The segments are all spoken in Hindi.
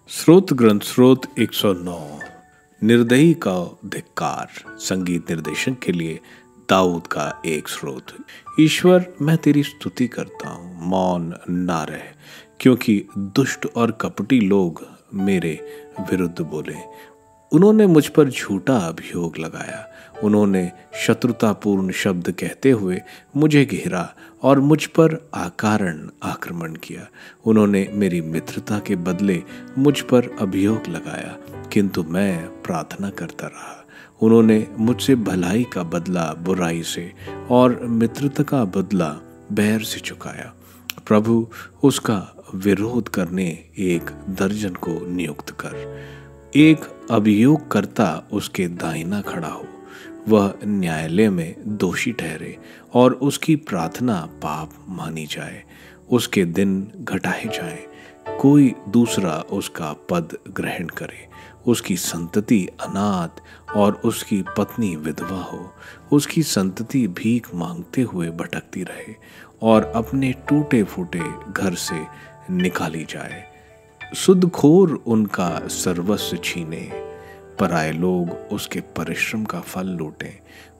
स्रोत ग्रंथ स्रोत 109 निर्दयी का धिक्कार। संगीत निर्देशन के लिए दाऊद का एक स्रोत। ईश्वर, मैं तेरी स्तुति करता हूँ, मौन ना रह, क्योंकि दुष्ट और कपटी लोग मेरे विरुद्ध बोले। उन्होंने मुझ पर झूठा अभियोग लगाया। उन्होंने शत्रुतापूर्ण शब्द कहते हुए मुझे घेरा और मुझ पर अकारण आक्रमण किया। उन्होंने मेरी मित्रता के बदले मुझ पर अभियोग लगाया, किंतु मैं प्रार्थना करता रहा। उन्होंने मुझसे भलाई का बदला बुराई से और मित्रता का बदला बैर से चुकाया। प्रभु, उसका विरोध करने एक दर्जन को नियुक्त कर। एक अभियोगकर्ता उसके दाहिना खड़ा हो, वह न्यायालय में दोषी ठहरे और उसकी प्रार्थना पाप मानी जाए। उसके दिन घटाए जाएं, कोई दूसरा उसका पद ग्रहण करे। उसकी संतति अनाथ और उसकी पत्नी विधवा हो। उसकी संतति भीख मांगते हुए भटकती रहे और अपने टूटे फूटे घर से निकाली जाए। सुदखोर उनका सर्वस्व छीने, पराये लोग उसके परिश्रम का फल लूटें।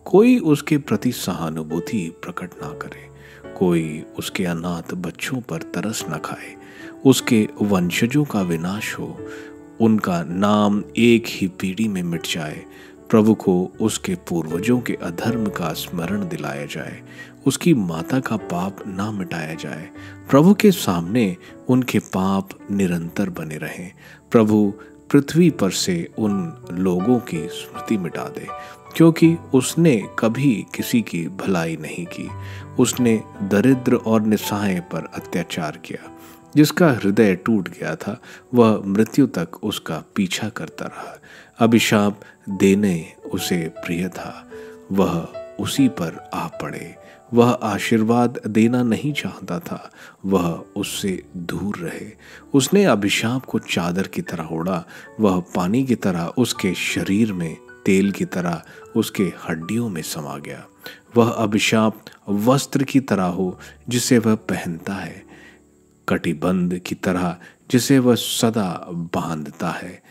कोई उसके प्रति सहानुभूति प्रकट ना करे, कोई उसके अनाथ बच्चों पर तरस न खाए। उसके वंशजों का विनाश हो, उनका नाम एक ही पीढ़ी में मिट जाए। प्रभु को उसके पूर्वजों के अधर्म का स्मरण दिलाया जाए, उसकी माता का पाप ना मिटाया जाए। प्रभु के सामने उनके पाप निरंतर बने रहें। प्रभु पृथ्वी पर से उन लोगों की स्मृति मिटा दे, क्योंकि उसने कभी किसी की भलाई नहीं की। उसने दरिद्र और निस्सहाय पर अत्याचार किया। जिसका हृदय टूट गया था वह मृत्यु तक उसका पीछा करता रहा। अभिशाप देने उसे प्रिय था, वह उसी पर आ पड़े। वह आशीर्वाद देना नहीं चाहता था, वह उससे दूर रहे। उसने अभिशाप को चादर की तरह ओढ़ा, वह पानी की तरह उसके शरीर में, तेल की तरह उसके हड्डियों में समा गया। वह अभिशाप वस्त्र की तरह हो जिसे वह पहनता है, कटिबंध की तरह जिसे वह सदा बांधता है।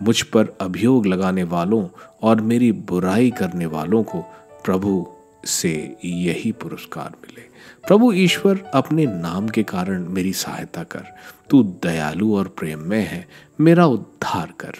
मुझ पर अभियोग लगाने वालों और मेरी बुराई करने वालों को प्रभु से यही पुरस्कार मिले। प्रभु ईश्वर, अपने नाम के कारण मेरी सहायता कर। तू दयालु और प्रेममय है, मेरा उद्धार कर।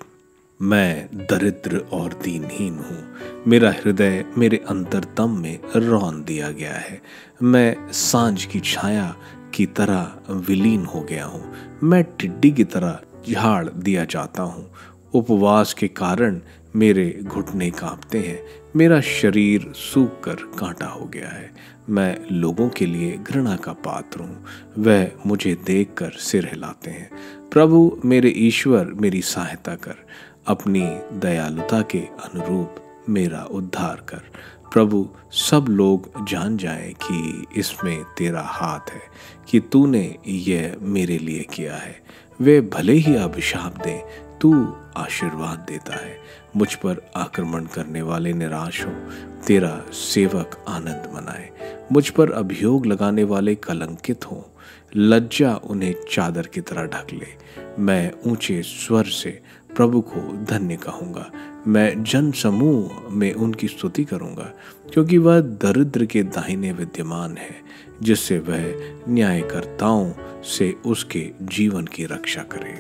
मैं दरिद्र और दीनहीन हूँ, मेरा हृदय मेरे अंतरतम में रौंद दिया गया है। मैं सांझ की छाया की तरह विलीन हो गया हूँ, मैं टिड्डी की तरह झाड़ दिया जाता हूँ। उपवास के कारण मेरे घुटने कांपते हैं, मेरा शरीर सूख कर कांटा हो गया है। मैं लोगों के लिए घृणा का पात्र हूँ, वह मुझे देखकर सिर हिलाते हैं। प्रभु मेरे ईश्वर, मेरी सहायता कर, अपनी दयालुता के अनुरूप मेरा उद्धार कर। प्रभु, सब लोग जान जाएं कि इसमें तेरा हाथ है, कि तूने यह मेरे लिए किया है। वे भले ही अभिशाप दें, तू आशीर्वाद देता है। मुझ पर आक्रमण करने वाले निराश हो, तेरा सेवक आनंद मनाए। मुझ पर अभियोग लगाने वाले कलंकित हों, लज्जा उन्हें चादर की तरह ढक ले। मैं ऊंचे स्वर से प्रभु को धन्य कहूँगा। मैं जन समूह में उनकी स्तुति करूँगा, क्योंकि वह दरिद्र के दाहिने विद्यमान है, जिससे वह न्यायकर्ताओं से उसके जीवन की रक्षा करे।